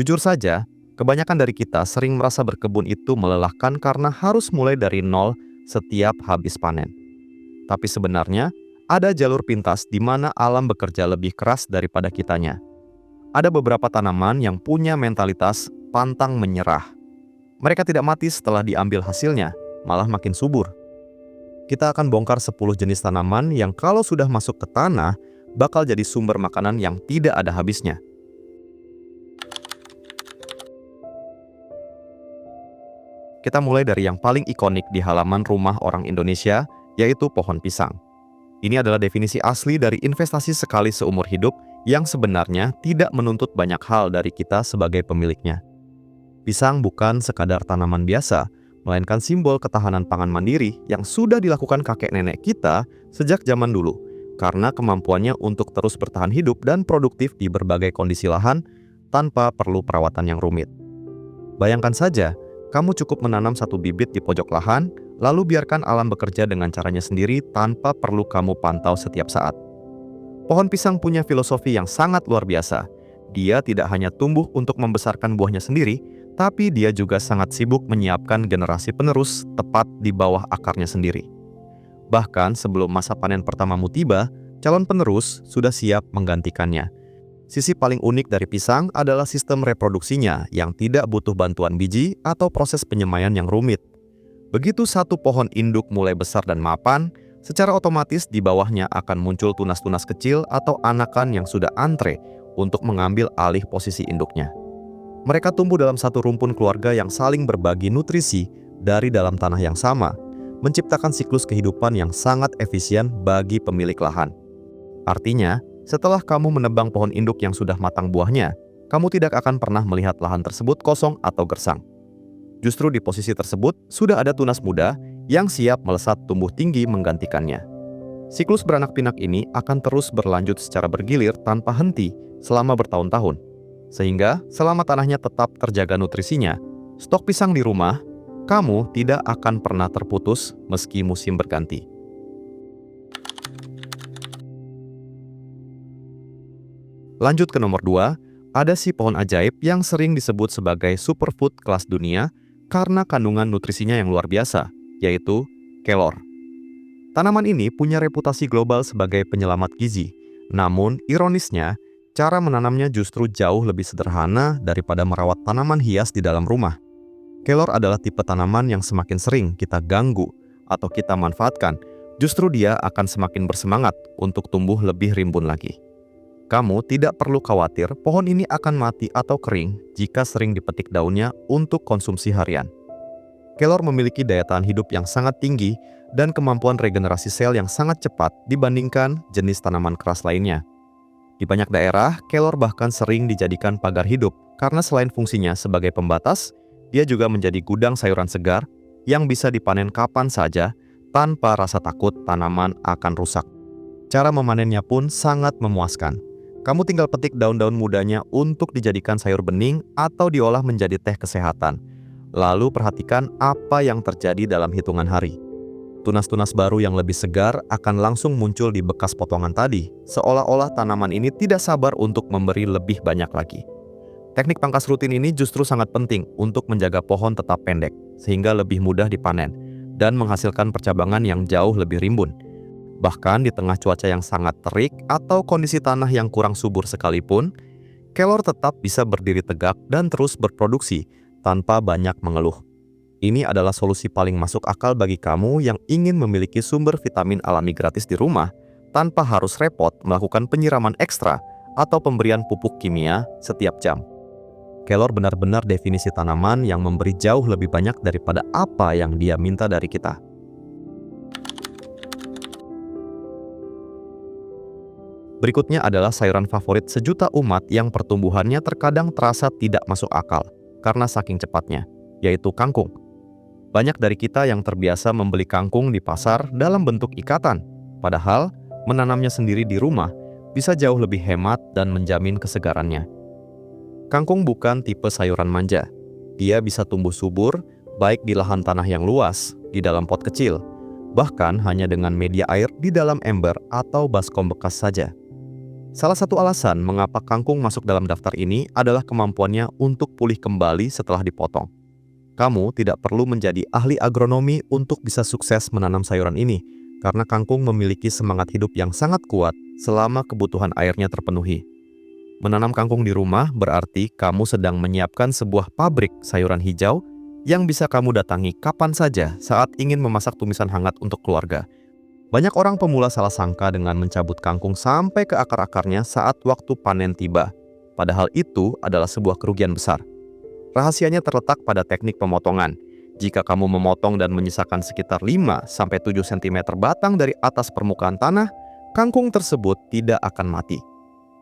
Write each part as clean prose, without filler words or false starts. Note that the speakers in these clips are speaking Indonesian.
Jujur saja, kebanyakan dari kita sering merasa berkebun itu melelahkan karena harus mulai dari nol setiap habis panen. Tapi sebenarnya, ada jalur pintas di mana alam bekerja lebih keras daripada kitanya. Ada beberapa tanaman yang punya mentalitas pantang menyerah. Mereka tidak mati setelah diambil hasilnya, malah makin subur. Kita akan bongkar 10 jenis tanaman yang kalau sudah masuk ke tanah, bakal jadi sumber makanan yang tidak ada habisnya. Kita mulai dari yang paling ikonik di halaman rumah orang Indonesia, yaitu pohon pisang. Ini adalah definisi asli dari investasi sekali seumur hidup yang sebenarnya tidak menuntut banyak hal dari kita sebagai pemiliknya. Pisang bukan sekadar tanaman biasa, melainkan simbol ketahanan pangan mandiri yang sudah dilakukan kakek nenek kita sejak zaman dulu, karena kemampuannya untuk terus bertahan hidup dan produktif di berbagai kondisi lahan tanpa perlu perawatan yang rumit. Bayangkan saja, kamu cukup menanam satu bibit di pojok lahan, lalu biarkan alam bekerja dengan caranya sendiri tanpa perlu kamu pantau setiap saat. Pohon pisang punya filosofi yang sangat luar biasa. Dia tidak hanya tumbuh untuk membesarkan buahnya sendiri, tapi dia juga sangat sibuk menyiapkan generasi penerus tepat di bawah akarnya sendiri. Bahkan sebelum masa panen pertamamu tiba, calon penerus sudah siap menggantikannya. Sisi paling unik dari pisang adalah sistem reproduksinya yang tidak butuh bantuan biji atau proses penyemaian yang rumit. Begitu satu pohon induk mulai besar dan mapan, secara otomatis di bawahnya akan muncul tunas-tunas kecil atau anakan yang sudah antre untuk mengambil alih posisi induknya. Mereka tumbuh dalam satu rumpun keluarga yang saling berbagi nutrisi dari dalam tanah yang sama, menciptakan siklus kehidupan yang sangat efisien bagi pemilik lahan. Artinya, setelah kamu menebang pohon induk yang sudah matang buahnya, kamu tidak akan pernah melihat lahan tersebut kosong atau gersang. Justru di posisi tersebut sudah ada tunas muda yang siap melesat tumbuh tinggi menggantikannya. Siklus beranak pinak ini akan terus berlanjut secara bergilir tanpa henti selama bertahun-tahun. Sehingga selama tanahnya tetap terjaga nutrisinya, stok pisang di rumah, kamu tidak akan pernah terputus meski musim berganti. Lanjut ke nomor 2, ada si pohon ajaib yang sering disebut sebagai superfood kelas dunia karena kandungan nutrisinya yang luar biasa, yaitu kelor. Tanaman ini punya reputasi global sebagai penyelamat gizi. Namun, ironisnya, cara menanamnya justru jauh lebih sederhana daripada merawat tanaman hias di dalam rumah. Kelor adalah tipe tanaman yang semakin sering kita ganggu atau kita manfaatkan, justru dia akan semakin bersemangat untuk tumbuh lebih rimbun lagi. Kamu tidak perlu khawatir pohon ini akan mati atau kering jika sering dipetik daunnya untuk konsumsi harian. Kelor memiliki daya tahan hidup yang sangat tinggi dan kemampuan regenerasi sel yang sangat cepat dibandingkan jenis tanaman keras lainnya. Di banyak daerah, kelor bahkan sering dijadikan pagar hidup karena selain fungsinya sebagai pembatas, dia juga menjadi gudang sayuran segar yang bisa dipanen kapan saja tanpa rasa takut tanaman akan rusak. Cara memanennya pun sangat memuaskan. Kamu tinggal petik daun-daun mudanya untuk dijadikan sayur bening atau diolah menjadi teh kesehatan. Lalu perhatikan apa yang terjadi dalam hitungan hari. Tunas-tunas baru yang lebih segar akan langsung muncul di bekas potongan tadi, seolah-olah tanaman ini tidak sabar untuk memberi lebih banyak lagi. Teknik pangkas rutin ini justru sangat penting untuk menjaga pohon tetap pendek, sehingga lebih mudah dipanen, dan menghasilkan percabangan yang jauh lebih rimbun. Bahkan di tengah cuaca yang sangat terik atau kondisi tanah yang kurang subur sekalipun, kelor tetap bisa berdiri tegak dan terus berproduksi tanpa banyak mengeluh. Ini adalah solusi paling masuk akal bagi kamu yang ingin memiliki sumber vitamin alami gratis di rumah tanpa harus repot melakukan penyiraman ekstra atau pemberian pupuk kimia setiap jam. Kelor benar-benar definisi tanaman yang memberi jauh lebih banyak daripada apa yang dia minta dari kita. Berikutnya adalah sayuran favorit sejuta umat yang pertumbuhannya terkadang terasa tidak masuk akal karena saking cepatnya, yaitu kangkung. Banyak dari kita yang terbiasa membeli kangkung di pasar dalam bentuk ikatan, padahal menanamnya sendiri di rumah bisa jauh lebih hemat dan menjamin kesegarannya. Kangkung bukan tipe sayuran manja. Dia bisa tumbuh subur, baik di lahan tanah yang luas, di dalam pot kecil, bahkan hanya dengan media air di dalam ember atau baskom bekas saja. Salah satu alasan mengapa kangkung masuk dalam daftar ini adalah kemampuannya untuk pulih kembali setelah dipotong. Kamu tidak perlu menjadi ahli agronomi untuk bisa sukses menanam sayuran ini, karena kangkung memiliki semangat hidup yang sangat kuat selama kebutuhan airnya terpenuhi. Menanam kangkung di rumah berarti kamu sedang menyiapkan sebuah pabrik sayuran hijau yang bisa kamu datangi kapan saja saat ingin memasak tumisan hangat untuk keluarga. Banyak orang pemula salah sangka dengan mencabut kangkung sampai ke akar-akarnya saat waktu panen tiba. Padahal itu adalah sebuah kerugian besar. Rahasianya terletak pada teknik pemotongan. Jika kamu memotong dan menyisakan sekitar 5-7 cm batang dari atas permukaan tanah, kangkung tersebut tidak akan mati.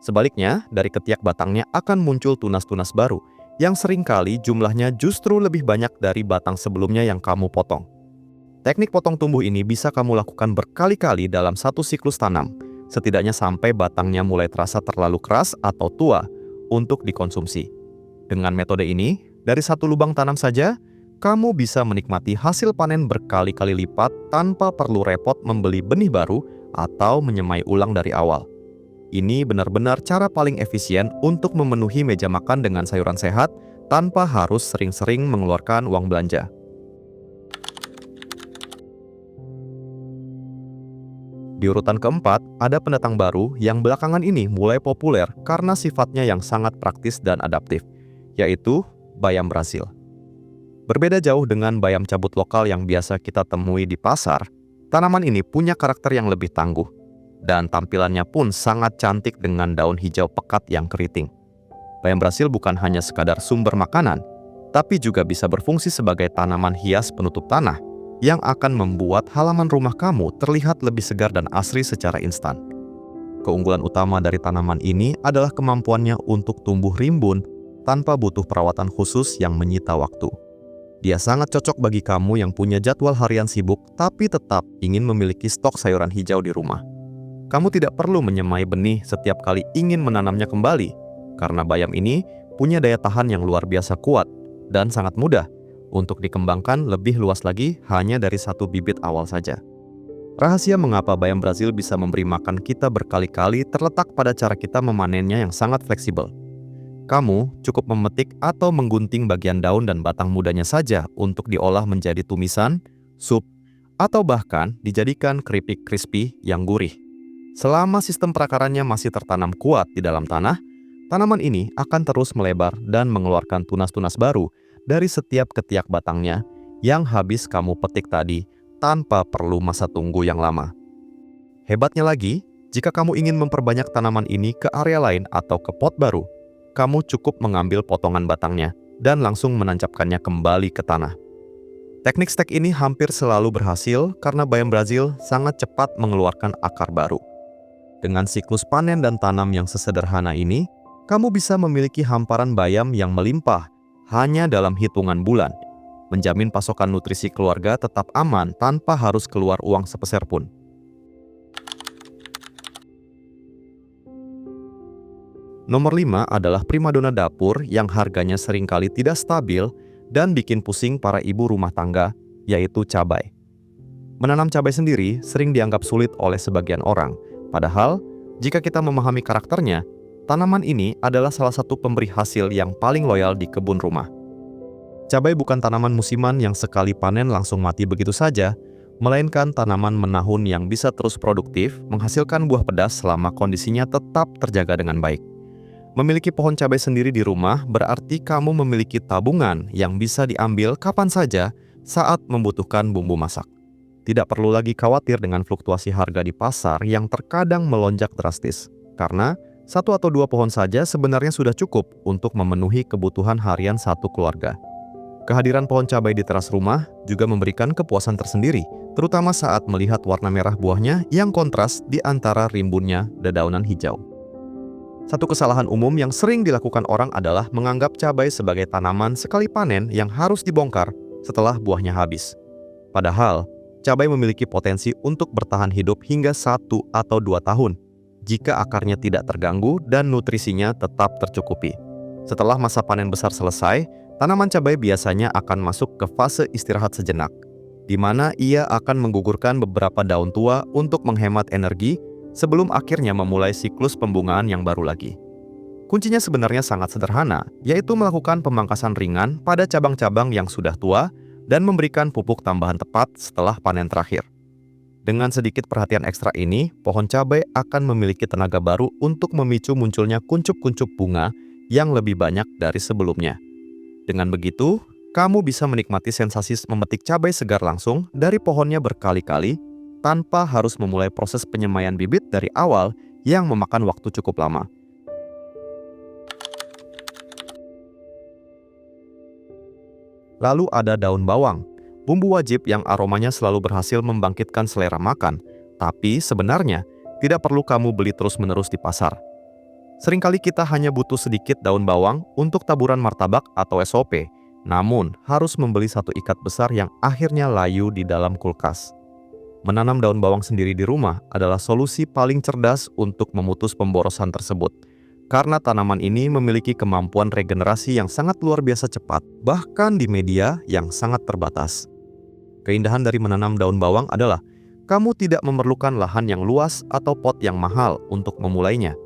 Sebaliknya, dari ketiak batangnya akan muncul tunas-tunas baru, yang seringkali jumlahnya justru lebih banyak dari batang sebelumnya yang kamu potong. Teknik potong tumbuh ini bisa kamu lakukan berkali-kali dalam satu siklus tanam, setidaknya sampai batangnya mulai terasa terlalu keras atau tua untuk dikonsumsi. Dengan metode ini, dari satu lubang tanam saja, kamu bisa menikmati hasil panen berkali-kali lipat tanpa perlu repot membeli benih baru atau menyemai ulang dari awal. Ini benar-benar cara paling efisien untuk memenuhi meja makan dengan sayuran sehat tanpa harus sering-sering mengeluarkan uang belanja. Di urutan keempat, ada pendatang baru yang belakangan ini mulai populer karena sifatnya yang sangat praktis dan adaptif, yaitu bayam Brasil. Berbeda jauh dengan bayam cabut lokal yang biasa kita temui di pasar, tanaman ini punya karakter yang lebih tangguh, dan tampilannya pun sangat cantik dengan daun hijau pekat yang keriting. Bayam Brasil bukan hanya sekadar sumber makanan, tapi juga bisa berfungsi sebagai tanaman hias penutup tanah yang akan membuat halaman rumah kamu terlihat lebih segar dan asri secara instan. Keunggulan utama dari tanaman ini adalah kemampuannya untuk tumbuh rimbun tanpa butuh perawatan khusus yang menyita waktu. Dia sangat cocok bagi kamu yang punya jadwal harian sibuk tapi tetap ingin memiliki stok sayuran hijau di rumah. Kamu tidak perlu menyemai benih setiap kali ingin menanamnya kembali, karena bayam ini punya daya tahan yang luar biasa kuat dan sangat mudah untuk dikembangkan lebih luas lagi hanya dari satu bibit awal saja. Rahasia mengapa bayam Brasil bisa memberi makan kita berkali-kali terletak pada cara kita memanennya yang sangat fleksibel. Kamu cukup memetik atau menggunting bagian daun dan batang mudanya saja untuk diolah menjadi tumisan, sup, atau bahkan dijadikan keripik crispy yang gurih. Selama sistem perakarannya masih tertanam kuat di dalam tanah, tanaman ini akan terus melebar dan mengeluarkan tunas-tunas baru dari setiap ketiak batangnya yang habis kamu petik tadi tanpa perlu masa tunggu yang lama. Hebatnya lagi, jika kamu ingin memperbanyak tanaman ini ke area lain atau ke pot baru, kamu cukup mengambil potongan batangnya dan langsung menancapkannya kembali ke tanah. Teknik stek ini hampir selalu berhasil karena bayam Brasil sangat cepat mengeluarkan akar baru. Dengan siklus panen dan tanam yang sesederhana ini, kamu bisa memiliki hamparan bayam yang melimpah hanya dalam hitungan bulan, menjamin pasokan nutrisi keluarga tetap aman tanpa harus keluar uang sepeser pun. Nomor 5 adalah primadona dapur yang harganya seringkali tidak stabil dan bikin pusing para ibu rumah tangga, yaitu cabai. Menanam cabai sendiri sering dianggap sulit oleh sebagian orang, padahal jika kita memahami karakternya, tanaman ini adalah salah satu pemberi hasil yang paling loyal di kebun rumah. Cabai bukan tanaman musiman yang sekali panen langsung mati begitu saja, melainkan tanaman menahun yang bisa terus produktif, menghasilkan buah pedas selama kondisinya tetap terjaga dengan baik. Memiliki pohon cabai sendiri di rumah berarti kamu memiliki tabungan yang bisa diambil kapan saja saat membutuhkan bumbu masak. Tidak perlu lagi khawatir dengan fluktuasi harga di pasar yang terkadang melonjak drastis, karena 1 atau 2 pohon saja sebenarnya sudah cukup untuk memenuhi kebutuhan harian satu keluarga. Kehadiran pohon cabai di teras rumah juga memberikan kepuasan tersendiri, terutama saat melihat warna merah buahnya yang kontras di antara rimbunnya dedaunan hijau. Satu kesalahan umum yang sering dilakukan orang adalah menganggap cabai sebagai tanaman sekali panen yang harus dibongkar setelah buahnya habis. Padahal, cabai memiliki potensi untuk bertahan hidup hingga 1 atau 2 tahun jika akarnya tidak terganggu dan nutrisinya tetap tercukupi. Setelah masa panen besar selesai, tanaman cabai biasanya akan masuk ke fase istirahat sejenak, di mana ia akan menggugurkan beberapa daun tua untuk menghemat energi sebelum akhirnya memulai siklus pembungaan yang baru lagi. Kuncinya sebenarnya sangat sederhana, yaitu melakukan pemangkasan ringan pada cabang-cabang yang sudah tua dan memberikan pupuk tambahan tepat setelah panen terakhir. Dengan sedikit perhatian ekstra ini, pohon cabai akan memiliki tenaga baru untuk memicu munculnya kuncup-kuncup bunga yang lebih banyak dari sebelumnya. Dengan begitu, kamu bisa menikmati sensasi memetik cabai segar langsung dari pohonnya berkali-kali tanpa harus memulai proses penyemaian bibit dari awal yang memakan waktu cukup lama. Lalu ada daun bawang, bumbu wajib yang aromanya selalu berhasil membangkitkan selera makan, tapi sebenarnya tidak perlu kamu beli terus-menerus di pasar. Seringkali kita hanya butuh sedikit daun bawang untuk taburan martabak atau SOP, namun harus membeli satu ikat besar yang akhirnya layu di dalam kulkas. Menanam daun bawang sendiri di rumah adalah solusi paling cerdas untuk memutus pemborosan tersebut. Karena tanaman ini memiliki kemampuan regenerasi yang sangat luar biasa cepat, bahkan di media yang sangat terbatas. Keindahan dari menanam daun bawang adalah kamu tidak memerlukan lahan yang luas atau pot yang mahal untuk memulainya.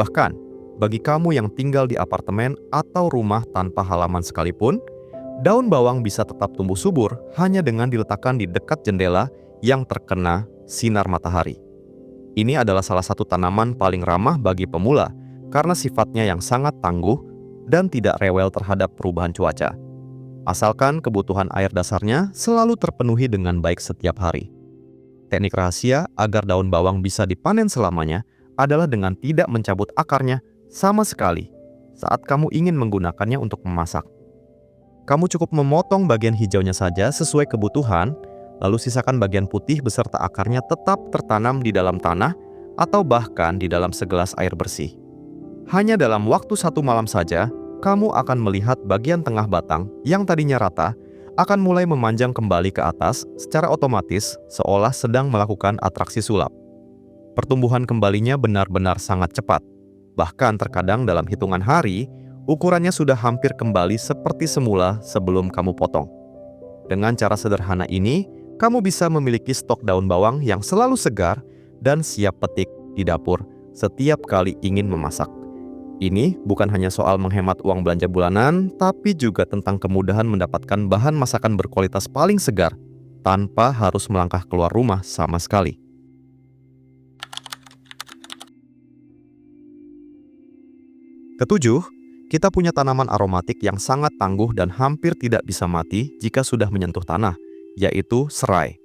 Bahkan, bagi kamu yang tinggal di apartemen atau rumah tanpa halaman sekalipun, daun bawang bisa tetap tumbuh subur hanya dengan diletakkan di dekat jendela yang terkena sinar matahari. Ini adalah salah satu tanaman paling ramah bagi pemula, karena sifatnya yang sangat tangguh dan tidak rewel terhadap perubahan cuaca. Asalkan kebutuhan air dasarnya selalu terpenuhi dengan baik setiap hari. Teknik rahasia agar daun bawang bisa dipanen selamanya adalah dengan tidak mencabut akarnya sama sekali saat kamu ingin menggunakannya untuk memasak. Kamu cukup memotong bagian hijaunya saja sesuai kebutuhan, lalu sisakan bagian putih beserta akarnya tetap tertanam di dalam tanah atau bahkan di dalam segelas air bersih. Hanya dalam waktu 1 malam saja, kamu akan melihat bagian tengah batang yang tadinya rata akan mulai memanjang kembali ke atas secara otomatis seolah sedang melakukan atraksi sulap. Pertumbuhan kembalinya benar-benar sangat cepat. Bahkan terkadang dalam hitungan hari, ukurannya sudah hampir kembali seperti semula sebelum kamu potong. Dengan cara sederhana ini, kamu bisa memiliki stok daun bawang yang selalu segar dan siap petik di dapur setiap kali ingin memasak. Ini bukan hanya soal menghemat uang belanja bulanan, tapi juga tentang kemudahan mendapatkan bahan masakan berkualitas paling segar tanpa harus melangkah keluar rumah sama sekali. Ketujuh, kita punya tanaman aromatik yang sangat tangguh dan hampir tidak bisa mati jika sudah menyentuh tanah, yaitu serai.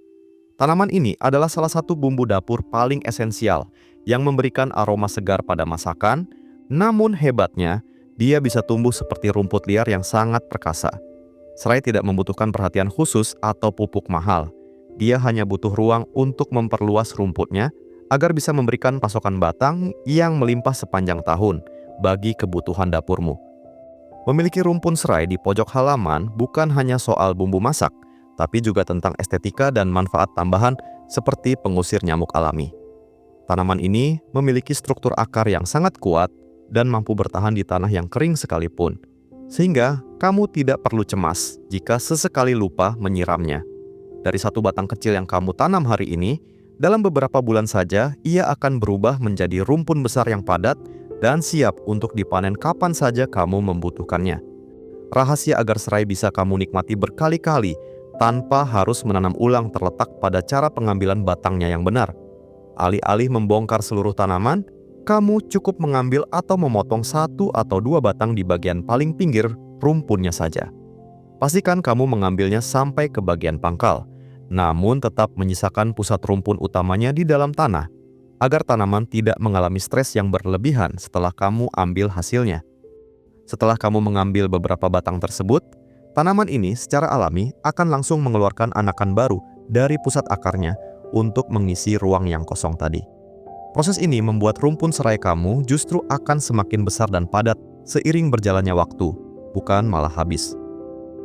Tanaman ini adalah salah satu bumbu dapur paling esensial yang memberikan aroma segar pada masakan. Namun hebatnya, dia bisa tumbuh seperti rumput liar yang sangat perkasa. Serai tidak membutuhkan perhatian khusus atau pupuk mahal. Dia hanya butuh ruang untuk memperluas rumputnya agar bisa memberikan pasokan batang yang melimpah sepanjang tahun bagi kebutuhan dapurmu. Memiliki rumpun serai di pojok halaman bukan hanya soal bumbu masak, tapi juga tentang estetika dan manfaat tambahan seperti pengusir nyamuk alami. Tanaman ini memiliki struktur akar yang sangat kuat dan mampu bertahan di tanah yang kering sekalipun, sehingga kamu tidak perlu cemas jika sesekali lupa menyiramnya. Dari satu batang kecil yang kamu tanam hari ini, dalam beberapa bulan saja ia akan berubah menjadi rumpun besar yang padat dan siap untuk dipanen kapan saja kamu membutuhkannya. Rahasia agar serai bisa kamu nikmati berkali-kali tanpa harus menanam ulang terletak pada cara pengambilan batangnya yang benar. Alih-alih membongkar seluruh tanaman, kamu cukup mengambil atau memotong 1 atau 2 batang di bagian paling pinggir rumpunnya saja. Pastikan kamu mengambilnya sampai ke bagian pangkal, namun tetap menyisakan pusat rumpun utamanya di dalam tanah, agar tanaman tidak mengalami stres yang berlebihan setelah kamu ambil hasilnya. Setelah kamu mengambil beberapa batang tersebut, tanaman ini secara alami akan langsung mengeluarkan anakan baru dari pusat akarnya untuk mengisi ruang yang kosong tadi. Proses ini membuat rumpun serai kamu justru akan semakin besar dan padat seiring berjalannya waktu, bukan malah habis.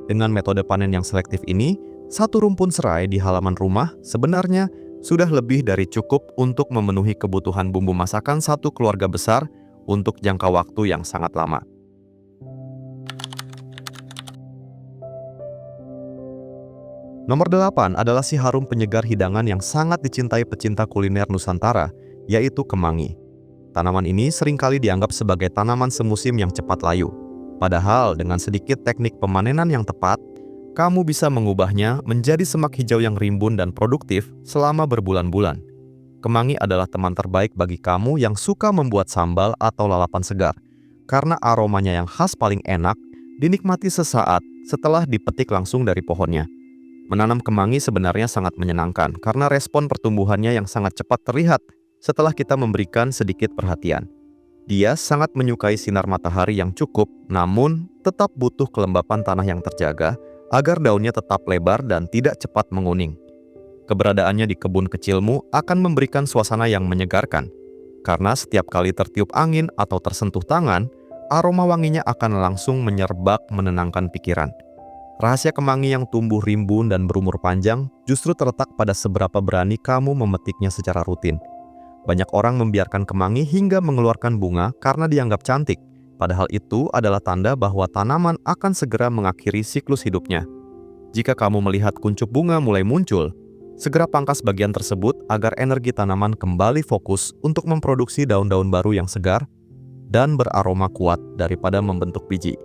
Dengan metode panen yang selektif ini, satu rumpun serai di halaman rumah sebenarnya sudah lebih dari cukup untuk memenuhi kebutuhan bumbu masakan satu keluarga besar untuk jangka waktu yang sangat lama. Nomor 8 adalah si harum penyegar hidangan yang sangat dicintai pecinta kuliner Nusantara, yaitu kemangi. Tanaman ini seringkali dianggap sebagai tanaman semusim yang cepat layu. Padahal dengan sedikit teknik pemanenan yang tepat, kamu bisa mengubahnya menjadi semak hijau yang rimbun dan produktif selama berbulan-bulan. Kemangi adalah teman terbaik bagi kamu yang suka membuat sambal atau lalapan segar, karena aromanya yang khas paling enak dinikmati sesaat setelah dipetik langsung dari pohonnya. Menanam kemangi sebenarnya sangat menyenangkan karena respon pertumbuhannya yang sangat cepat terlihat setelah kita memberikan sedikit perhatian. Dia sangat menyukai sinar matahari yang cukup, namun tetap butuh kelembapan tanah yang terjaga agar daunnya tetap lebar dan tidak cepat menguning. Keberadaannya di kebun kecilmu akan memberikan suasana yang menyegarkan, karena setiap kali tertiup angin atau tersentuh tangan, aroma wanginya akan langsung menyerbak menenangkan pikiran. Rahasia kemangi yang tumbuh rimbun dan berumur panjang justru terletak pada seberapa berani kamu memetiknya secara rutin. Banyak orang membiarkan kemangi hingga mengeluarkan bunga karena dianggap cantik, padahal itu adalah tanda bahwa tanaman akan segera mengakhiri siklus hidupnya. Jika kamu melihat kuncup bunga mulai muncul, segera pangkas bagian tersebut agar energi tanaman kembali fokus untuk memproduksi daun-daun baru yang segar dan beraroma kuat daripada membentuk biji.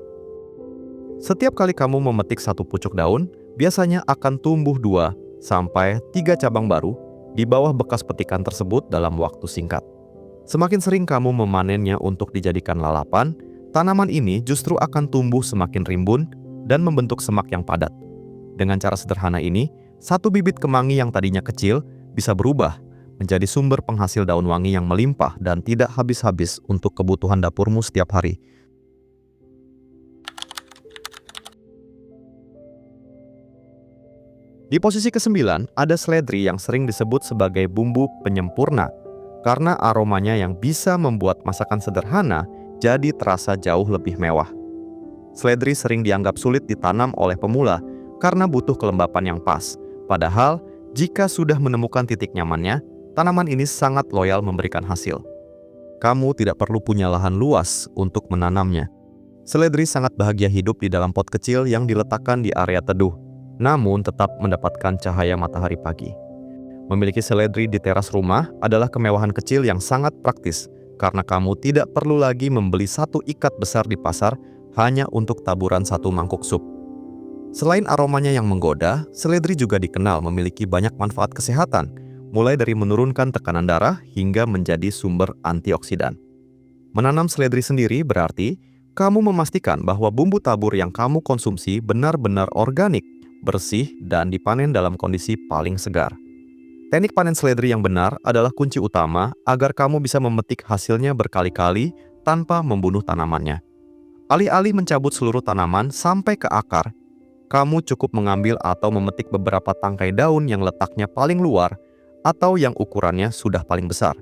Setiap kali kamu memetik satu pucuk daun, biasanya akan tumbuh 2-3 cabang baru di bawah bekas petikan tersebut dalam waktu singkat. Semakin sering kamu memanennya untuk dijadikan lalapan, tanaman ini justru akan tumbuh semakin rimbun dan membentuk semak yang padat. Dengan cara sederhana ini, satu bibit kemangi yang tadinya kecil bisa berubah menjadi sumber penghasil daun wangi yang melimpah dan tidak habis-habis untuk kebutuhan dapurmu setiap hari. Di posisi ke-9, ada seledri yang sering disebut sebagai bumbu penyempurna karena aromanya yang bisa membuat masakan sederhana jadi terasa jauh lebih mewah. Seledri sering dianggap sulit ditanam oleh pemula karena butuh kelembapan yang pas. Padahal, jika sudah menemukan titik nyamannya, tanaman ini sangat loyal memberikan hasil. Kamu tidak perlu punya lahan luas untuk menanamnya. Seledri sangat bahagia hidup di dalam pot kecil yang diletakkan di area teduh, namun tetap mendapatkan cahaya matahari pagi. Memiliki seledri di teras rumah adalah kemewahan kecil yang sangat praktis, karena kamu tidak perlu lagi membeli satu ikat besar di pasar hanya untuk taburan satu mangkuk sup. Selain aromanya yang menggoda, seledri juga dikenal memiliki banyak manfaat kesehatan, mulai dari menurunkan tekanan darah hingga menjadi sumber antioksidan. Menanam seledri sendiri berarti kamu memastikan bahwa bumbu tabur yang kamu konsumsi benar-benar organik, bersih, dan dipanen dalam kondisi paling segar. Teknik panen seledri yang benar adalah kunci utama agar kamu bisa memetik hasilnya berkali-kali tanpa membunuh tanamannya. Alih-alih mencabut seluruh tanaman sampai ke akar, kamu cukup mengambil atau memetik beberapa tangkai daun yang letaknya paling luar atau yang ukurannya sudah paling besar.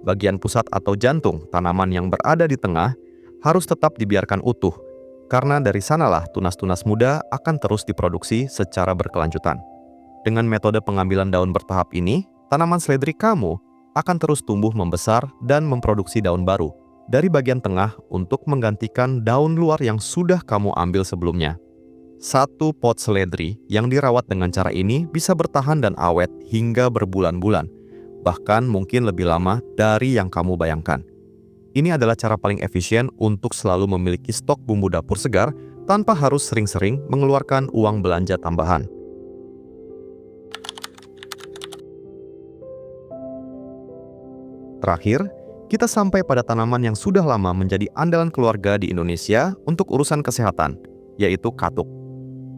Bagian pusat atau jantung tanaman yang berada di tengah harus tetap dibiarkan utuh, karena dari sanalah tunas-tunas muda akan terus diproduksi secara berkelanjutan. Dengan metode pengambilan daun bertahap ini, tanaman seledri kamu akan terus tumbuh membesar dan memproduksi daun baru dari bagian tengah untuk menggantikan daun luar yang sudah kamu ambil sebelumnya. Satu pot seledri yang dirawat dengan cara ini bisa bertahan dan awet hingga berbulan-bulan, bahkan mungkin lebih lama dari yang kamu bayangkan. Ini adalah cara paling efisien untuk selalu memiliki stok bumbu dapur segar tanpa harus sering-sering mengeluarkan uang belanja tambahan. Terakhir, kita sampai pada tanaman yang sudah lama menjadi andalan keluarga di Indonesia untuk urusan kesehatan, yaitu katuk.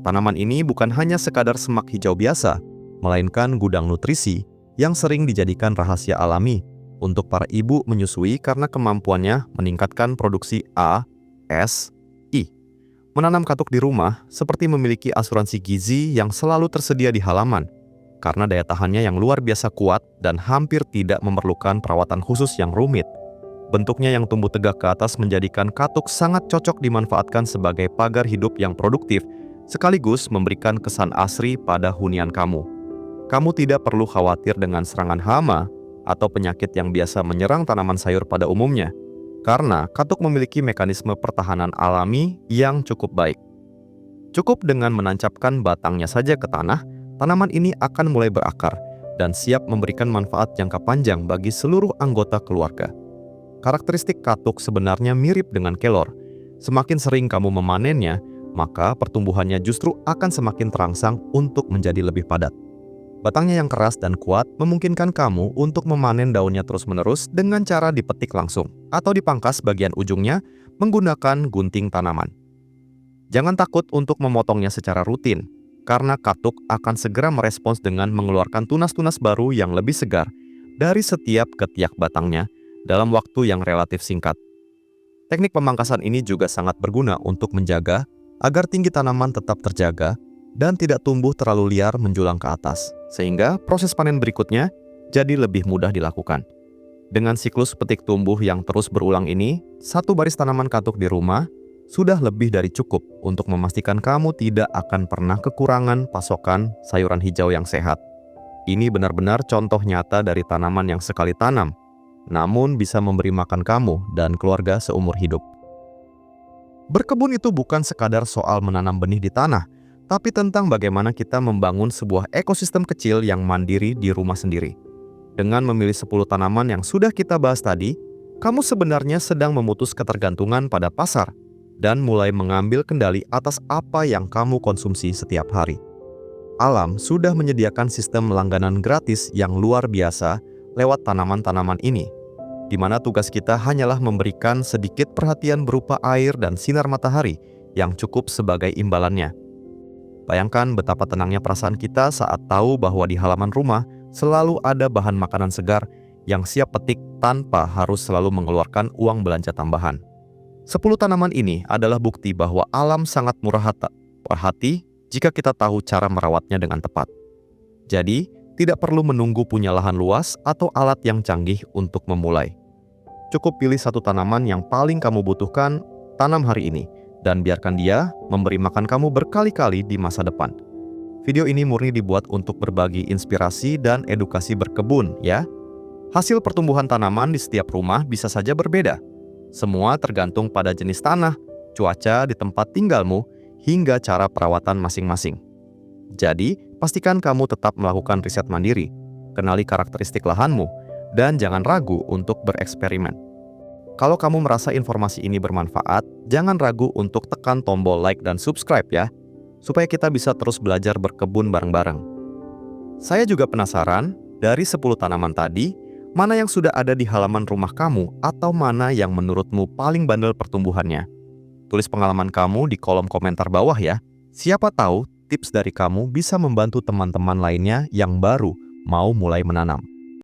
Tanaman ini bukan hanya sekadar semak hijau biasa, melainkan gudang nutrisi yang sering dijadikan rahasia alami untuk para ibu menyusui karena kemampuannya meningkatkan produksi A, S, I. Menanam katuk di rumah seperti memiliki asuransi gizi yang selalu tersedia di halaman, karena daya tahannya yang luar biasa kuat dan hampir tidak memerlukan perawatan khusus yang rumit. Bentuknya yang tumbuh tegak ke atas menjadikan katuk sangat cocok dimanfaatkan sebagai pagar hidup yang produktif, sekaligus memberikan kesan asri pada hunian kamu. Kamu tidak perlu khawatir dengan serangan hama atau penyakit yang biasa menyerang tanaman sayur pada umumnya, karena katuk memiliki mekanisme pertahanan alami yang cukup baik. Cukup dengan menancapkan batangnya saja ke tanah, tanaman ini akan mulai berakar, dan siap memberikan manfaat jangka panjang bagi seluruh anggota keluarga. Karakteristik katuk sebenarnya mirip dengan kelor. Semakin sering kamu memanennya, maka pertumbuhannya justru akan semakin terangsang untuk menjadi lebih padat. Batangnya yang keras dan kuat memungkinkan kamu untuk memanen daunnya terus-menerus dengan cara dipetik langsung atau dipangkas bagian ujungnya menggunakan gunting tanaman. Jangan takut untuk memotongnya secara rutin, karena katuk akan segera merespons dengan mengeluarkan tunas-tunas baru yang lebih segar dari setiap ketiak batangnya dalam waktu yang relatif singkat. Teknik pemangkasan ini juga sangat berguna untuk menjaga agar tinggi tanaman tetap terjaga dan tidak tumbuh terlalu liar menjulang ke atas, sehingga proses panen berikutnya jadi lebih mudah dilakukan. Dengan siklus petik tumbuh yang terus berulang ini, satu baris tanaman katuk di rumah sudah lebih dari cukup untuk memastikan kamu tidak akan pernah kekurangan pasokan sayuran hijau yang sehat. Ini benar-benar contoh nyata dari tanaman yang sekali tanam, namun bisa memberi makan kamu dan keluarga seumur hidup. Berkebun itu bukan sekadar soal menanam benih di tanah, tapi tentang bagaimana kita membangun sebuah ekosistem kecil yang mandiri di rumah sendiri. Dengan memilih 10 tanaman yang sudah kita bahas tadi, kamu sebenarnya sedang memutus ketergantungan pada pasar dan mulai mengambil kendali atas apa yang kamu konsumsi setiap hari. Alam sudah menyediakan sistem langganan gratis yang luar biasa lewat tanaman-tanaman ini, di mana tugas kita hanyalah memberikan sedikit perhatian berupa air dan sinar matahari yang cukup sebagai imbalannya. Bayangkan betapa tenangnya perasaan kita saat tahu bahwa di halaman rumah selalu ada bahan makanan segar yang siap petik tanpa harus selalu mengeluarkan uang belanja tambahan. 10 tanaman ini adalah bukti bahwa alam sangat murah hati jika kita tahu cara merawatnya dengan tepat. Jadi, tidak perlu menunggu punya lahan luas atau alat yang canggih untuk memulai. Cukup pilih satu tanaman yang paling kamu butuhkan, tanam hari ini, dan biarkan dia memberi makan kamu berkali-kali di masa depan. Video ini murni dibuat untuk berbagi inspirasi dan edukasi berkebun, ya. Hasil pertumbuhan tanaman di setiap rumah bisa saja berbeda. Semua tergantung pada jenis tanah, cuaca di tempat tinggalmu, hingga cara perawatan masing-masing. Jadi, pastikan kamu tetap melakukan riset mandiri, kenali karakteristik lahanmu, dan jangan ragu untuk bereksperimen. Kalau kamu merasa informasi ini bermanfaat, jangan ragu untuk tekan tombol like dan subscribe ya, supaya kita bisa terus belajar berkebun bareng-bareng. Saya juga penasaran, dari 10 tanaman tadi, mana yang sudah ada di halaman rumah kamu atau mana yang menurutmu paling bandel pertumbuhannya? Tulis pengalaman kamu di kolom komentar bawah ya. Siapa tahu tips dari kamu bisa membantu teman-teman lainnya yang baru mau mulai menanam.